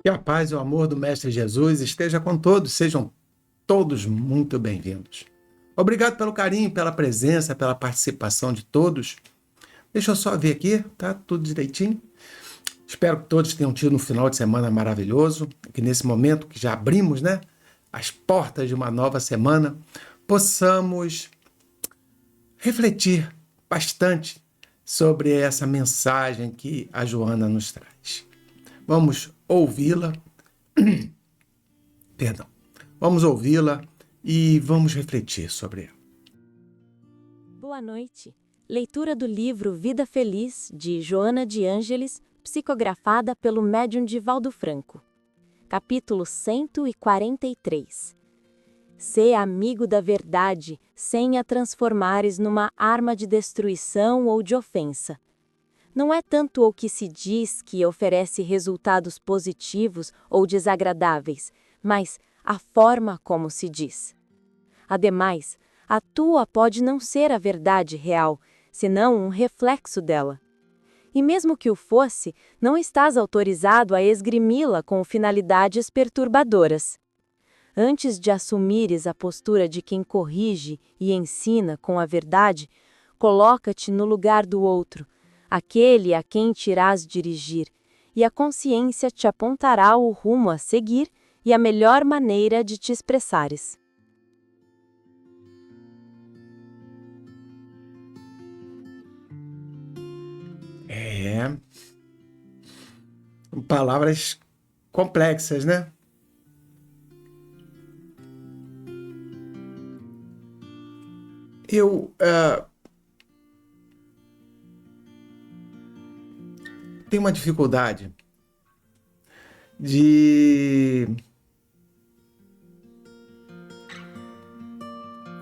Que a paz e o amor do Mestre Jesus esteja com todos, sejam todos muito bem-vindos. Obrigado pelo carinho, pela presença, pela participação de todos. Deixa eu só ver aqui, tá tudo direitinho. Espero que todos tenham tido um final de semana maravilhoso, que nesse momento que já abrimos, né, as portas de uma nova semana, possamos refletir bastante sobre essa mensagem que a Joana nos traz. Vamos ouvi-la, perdão, vamos ouvi-la e vamos refletir sobre ela. Boa noite. Leitura do livro Vida Feliz, de Joana de Ângeles, psicografada pelo médium Divaldo Franco. Capítulo 143. Sê amigo da verdade, sem a transformares numa arma de destruição ou de ofensa. Não é tanto o que se diz que oferece resultados positivos ou desagradáveis, mas a forma como se diz. Ademais, a tua pode não ser a verdade real, senão um reflexo dela. E mesmo que o fosse, não estás autorizado a esgrimi-la com finalidades perturbadoras. Antes de assumires a postura de quem corrige e ensina com a verdade, coloca-te no lugar do outro, aquele a quem te irás dirigir, e a consciência te apontará o rumo a seguir e a melhor maneira de te expressares. Palavras complexas, né? Eu tenho uma dificuldade de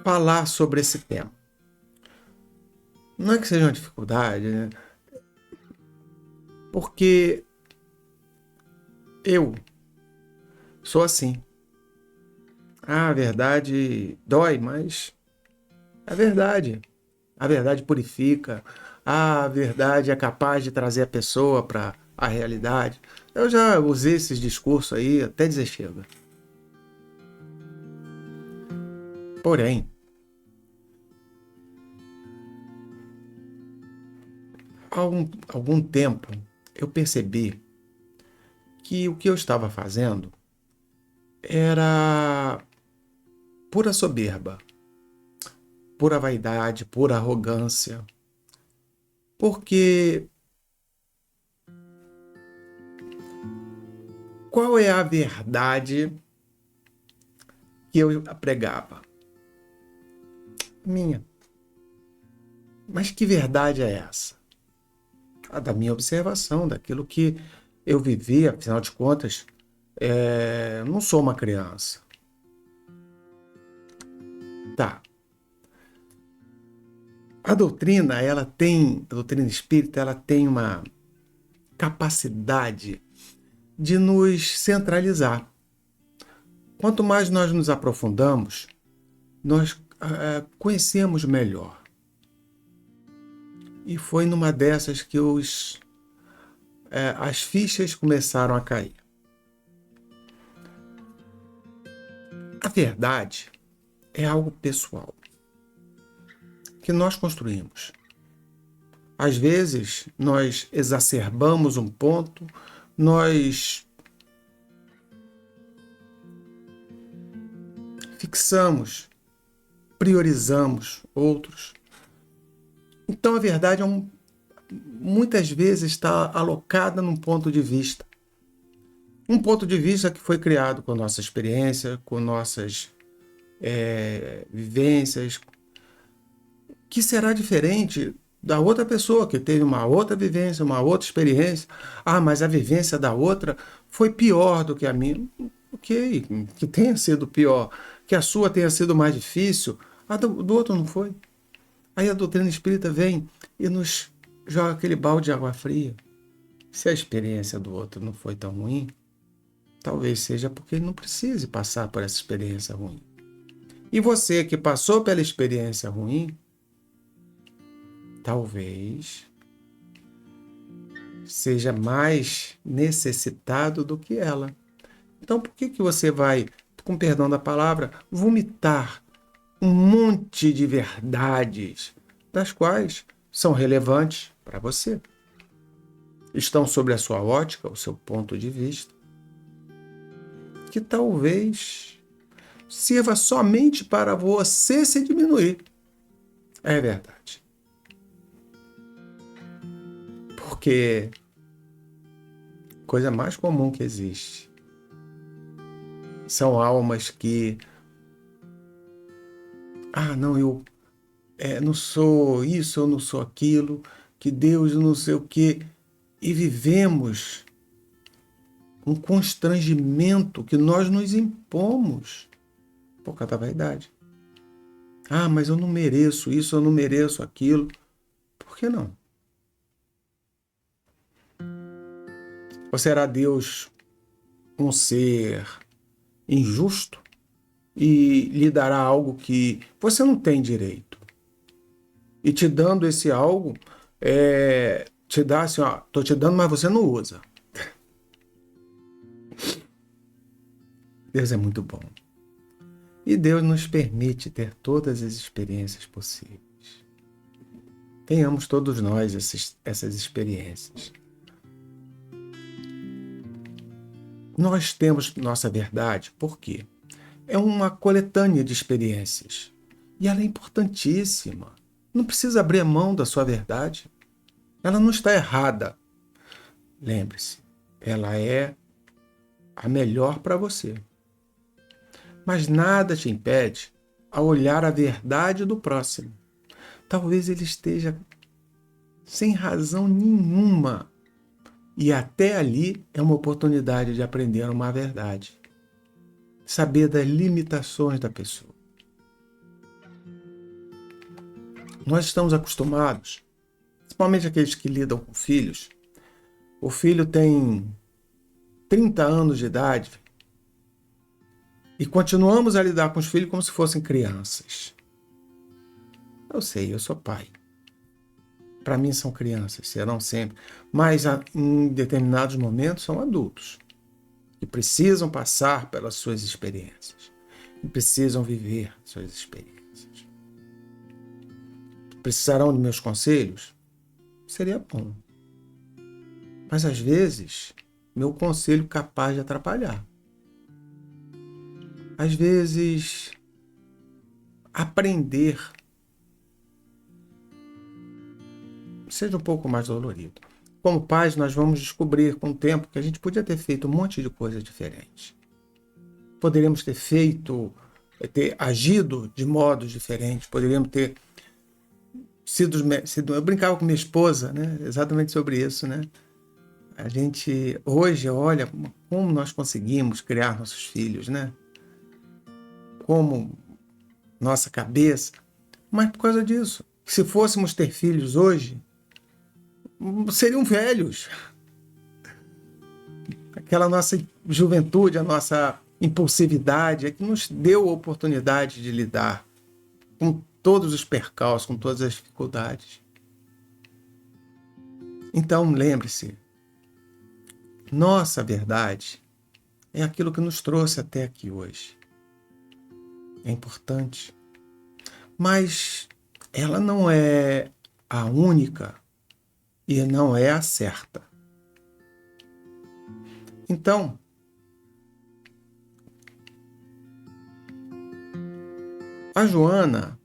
falar sobre esse tema. Não é que seja uma dificuldade, né? Porque eu sou assim. A verdade dói, mas é verdade. A verdade purifica. A verdade é capaz de trazer a pessoa para a realidade. Eu já usei esses discursos aí até dizer chega. Porém, há algum tempo eu percebi que o que eu estava fazendo era pura soberba, pura vaidade, pura arrogância. Porque qual é a verdade que eu pregava? Minha. Mas que verdade é essa? A da minha observação, daquilo que eu vivi, afinal de contas, não sou uma criança. Tá. A doutrina espírita, ela tem uma capacidade de nos centralizar. Quanto mais nós nos aprofundamos, nós conhecemos melhor. E foi numa dessas que as fichas começaram a cair. A verdade é algo pessoal, que nós construímos. Às vezes, nós exacerbamos um ponto, nós fixamos, priorizamos outros. Então, a verdade muitas vezes está alocada num ponto de vista. Um ponto de vista que foi criado com nossa experiência, com nossas vivências, que será diferente da outra pessoa que teve uma outra vivência, uma outra experiência. Ah, mas a vivência da outra foi pior do que a minha. Ok, que tenha sido pior, que a sua tenha sido mais difícil, a do outro não foi. Aí a doutrina espírita vem e nos joga aquele balde de água fria. Se a experiência do outro não foi tão ruim, talvez seja porque ele não precise passar por essa experiência ruim. E você que passou pela experiência ruim, talvez seja mais necessitado do que ela. Então, por que você vai, com perdão da palavra, vomitar um monte de verdades, das quais são relevantes para você? Estão sobre a sua ótica, o seu ponto de vista, que talvez sirva somente para você se diminuir. É verdade. Porque coisa mais comum que existe são almas que não, eu não sou isso, eu não sou aquilo, que Deus não sei o quê, e vivemos um constrangimento que nós nos impomos por causa da vaidade. Mas eu não mereço isso, eu não mereço aquilo. Por que não? Ou será Deus um ser injusto e lhe dará algo que você não tem direito? E te dando esse algo, te dá assim, tô te dando, mas você não usa. Deus é muito bom. E Deus nos permite ter todas as experiências possíveis. Tenhamos todos nós essas experiências. Nós temos nossa verdade, por quê? É uma coletânea de experiências. E ela é importantíssima. Não precisa abrir a mão da sua verdade. Ela não está errada. Lembre-se, ela é a melhor para você. Mas nada te impede a olhar a verdade do próximo. Talvez ele esteja sem razão nenhuma. E até ali é uma oportunidade de aprender uma verdade. Saber das limitações da pessoa. Nós estamos acostumados, principalmente aqueles que lidam com filhos. O filho tem 30 anos de idade e continuamos a lidar com os filhos como se fossem crianças. Eu sei, eu sou pai. Para mim são crianças, serão sempre. Mas em determinados momentos são adultos. Que precisam passar pelas suas experiências. E precisam viver suas experiências. Precisarão de meus conselhos? Seria bom. Mas às vezes, meu conselho capaz de atrapalhar. Às vezes, aprender seja um pouco mais dolorido. Como pais, nós vamos descobrir com o tempo que a gente podia ter feito um monte de coisas diferentes. Poderíamos ter agido de modos diferentes, poderíamos ter sido. Eu brincava com minha esposa, né? Exatamente sobre isso, né? A gente hoje olha como nós conseguimos criar nossos filhos, né? Como nossa cabeça. Mas por causa disso, se fôssemos ter filhos hoje, seriam velhos. Aquela nossa juventude, a nossa impulsividade é que nos deu a oportunidade de lidar com todos os percalços, com todas as dificuldades. Então, lembre-se, nossa verdade é aquilo que nos trouxe até aqui hoje. É importante. Mas ela não é a única e não é a certa. Então, a Joana,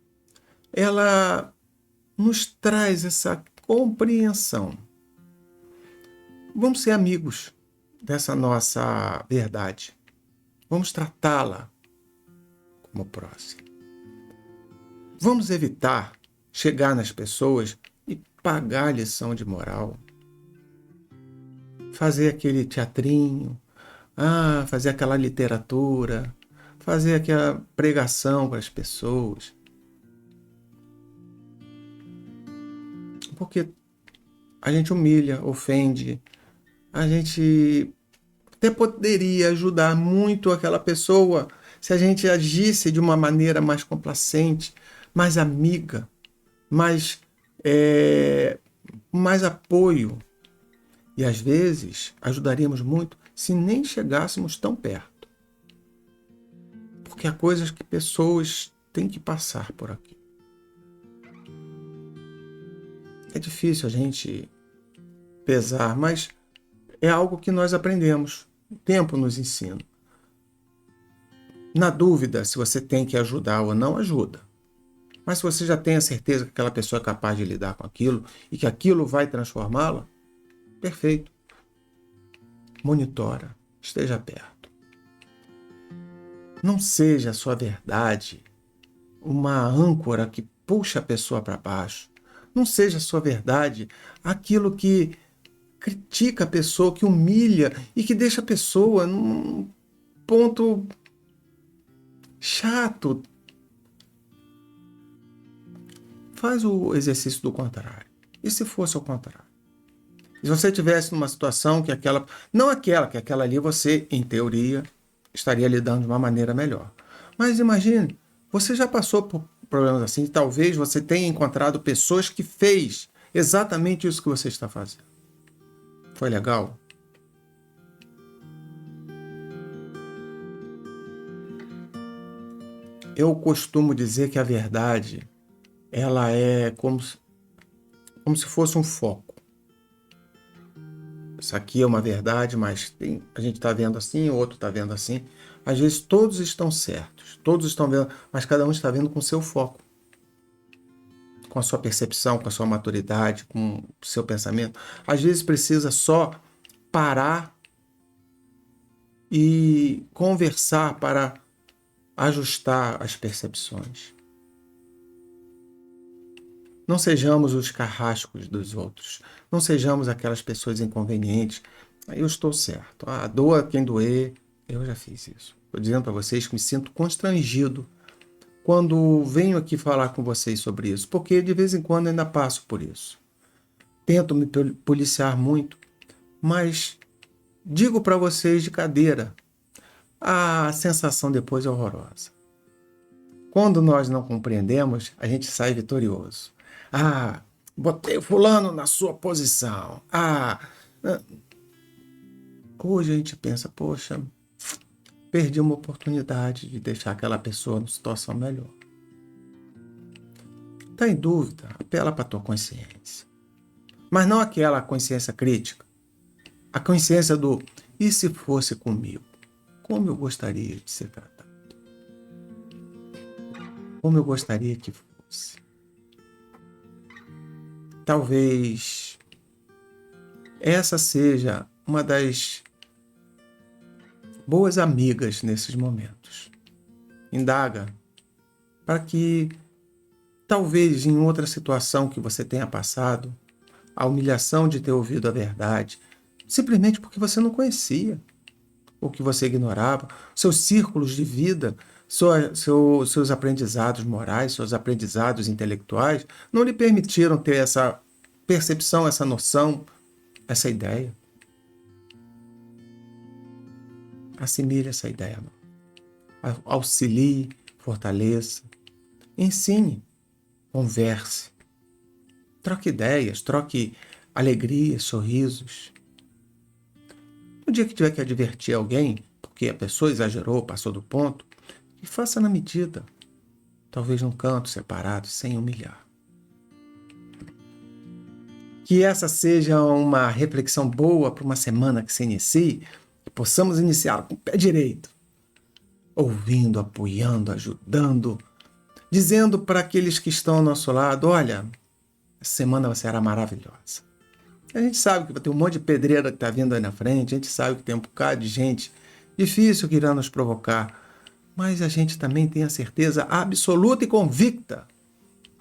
ela nos traz essa compreensão. Vamos ser amigos dessa nossa verdade. Vamos tratá-la como próxima. Vamos evitar chegar nas pessoas e pagar a lição de moral. Fazer aquele teatrinho, fazer aquela literatura, fazer aquela pregação para as pessoas. Porque a gente humilha, ofende, a gente até poderia ajudar muito aquela pessoa se a gente agisse de uma maneira mais complacente, mais amiga, mais apoio. E às vezes ajudaríamos muito se nem chegássemos tão perto. Porque há coisas que pessoas têm que passar por aqui. É difícil a gente pesar, mas é algo que nós aprendemos. O tempo nos ensina. Na dúvida, se você tem que ajudar ou não, ajuda. Mas se você já tem a certeza que aquela pessoa é capaz de lidar com aquilo e que aquilo vai transformá-la, perfeito. Monitora, esteja perto. Não seja a sua verdade uma âncora que puxa a pessoa para baixo. Não seja a sua verdade aquilo que critica a pessoa, que humilha e que deixa a pessoa num ponto chato. Faz o exercício do contrário. E se fosse o contrário? Se você estivesse numa situação que aquela... Não aquela, que aquela ali você, em teoria, estaria lidando de uma maneira melhor. Mas imagine, você já passou por problemas assim, talvez você tenha encontrado pessoas que fez exatamente isso que você está fazendo. Foi legal? Eu costumo dizer que a verdade, ela é como se fosse um foco. Isso aqui é uma verdade, mas a gente está vendo assim, o outro está vendo assim. Às vezes todos estão certos, todos estão vendo, mas cada um está vendo com o seu foco, com a sua percepção, com a sua maturidade, com o seu pensamento. Às vezes precisa só parar e conversar para ajustar as percepções. Não sejamos os carrascos dos outros. Não sejamos aquelas pessoas inconvenientes. Eu estou certo. Doa quem doer. Eu já fiz isso. Estou dizendo para vocês que me sinto constrangido quando venho aqui falar com vocês sobre isso, porque de vez em quando ainda passo por isso. Tento me policiar muito, mas digo para vocês de cadeira, a sensação depois é horrorosa. Quando nós não compreendemos, a gente sai vitorioso. Botei o fulano na sua posição. Hoje a gente pensa, poxa, perdi uma oportunidade de deixar aquela pessoa numa situação melhor. Está em dúvida? Apela para a tua consciência. Mas não aquela consciência crítica. A consciência do, e se fosse comigo? Como eu gostaria de ser tratado? Como eu gostaria que fosse? Talvez essa seja uma das boas amigas nesses momentos. Indaga para que talvez em outra situação que você tenha passado, a humilhação de ter ouvido a verdade, simplesmente porque você não conhecia, ou que você ignorava, seus círculos de vida, seus aprendizados morais, seus aprendizados intelectuais, não lhe permitiram ter essa percepção, essa noção, essa ideia. Assimile essa ideia. Auxilie, fortaleça, ensine, converse, troque ideias, troque alegrias, sorrisos. No dia que tiver que advertir alguém, porque a pessoa exagerou, passou do ponto, e faça na medida, talvez num canto separado, sem humilhar. Que essa seja uma reflexão boa para uma semana que se inicie, que possamos iniciar com o pé direito, ouvindo, apoiando, ajudando, dizendo para aqueles que estão ao nosso lado, olha, essa semana será maravilhosa. A gente sabe que vai ter um monte de pedreira que está vindo aí na frente, a gente sabe que tem um bocado de gente difícil que irá nos provocar, mas a gente também tem a certeza absoluta e convicta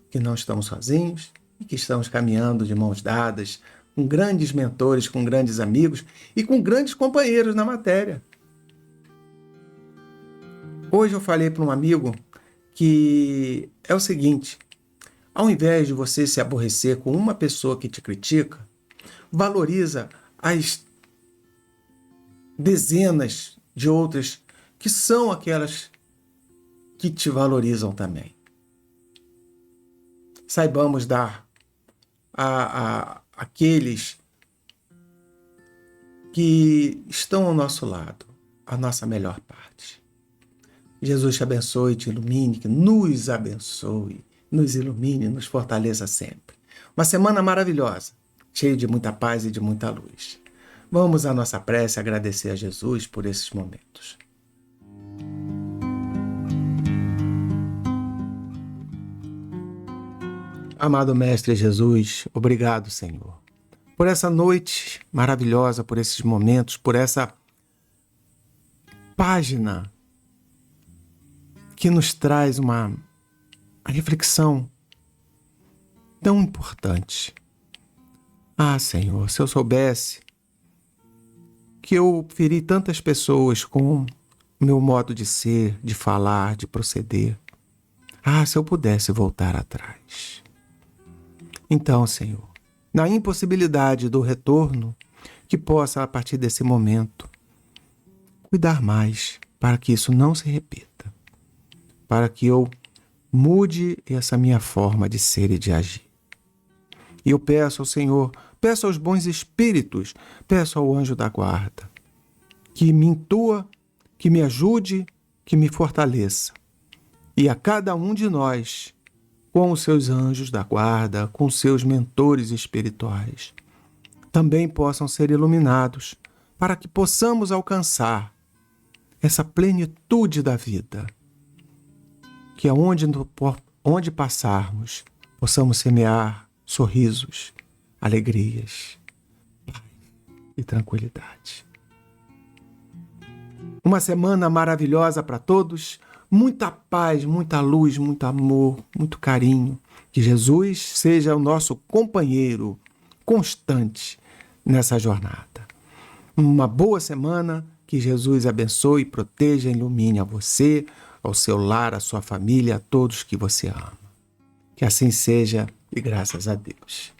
que não estamos sozinhos e que estamos caminhando de mãos dadas com grandes mentores, com grandes amigos e com grandes companheiros na matéria. Hoje eu falei para um amigo que é o seguinte, ao invés de você se aborrecer com uma pessoa que te critica, valoriza as dezenas de outras que são aquelas que te valorizam também. Saibamos dar àqueles que estão ao nosso lado, a nossa melhor parte. Jesus te abençoe, te ilumine, que nos abençoe, nos ilumine, nos fortaleça sempre. Uma semana maravilhosa, cheia de muita paz e de muita luz. Vamos à nossa prece agradecer a Jesus por esses momentos. Amado Mestre Jesus, obrigado, Senhor, por essa noite maravilhosa, por esses momentos, por essa página que nos traz uma reflexão tão importante. Ah, Senhor, se eu soubesse que eu feri tantas pessoas com o meu modo de ser, de falar, de proceder. Ah, se eu pudesse voltar atrás. Então, Senhor, na impossibilidade do retorno, que possa, a partir desse momento, cuidar mais para que isso não se repita, para que eu mude essa minha forma de ser e de agir. E eu peço ao Senhor, peço aos bons espíritos, peço ao anjo da guarda, que me intua, que me ajude, que me fortaleça. E a cada um de nós, com os seus anjos da guarda, com os seus mentores espirituais, também possam ser iluminados, para que possamos alcançar essa plenitude da vida, que onde passarmos, possamos semear sorrisos, alegrias, paz e tranquilidade. Uma semana maravilhosa para todos, muita paz, muita luz, muito amor, muito carinho. Que Jesus seja o nosso companheiro constante nessa jornada. Uma boa semana, que Jesus abençoe, proteja e ilumine a você, ao seu lar, a sua família, a todos que você ama. Que assim seja e graças a Deus.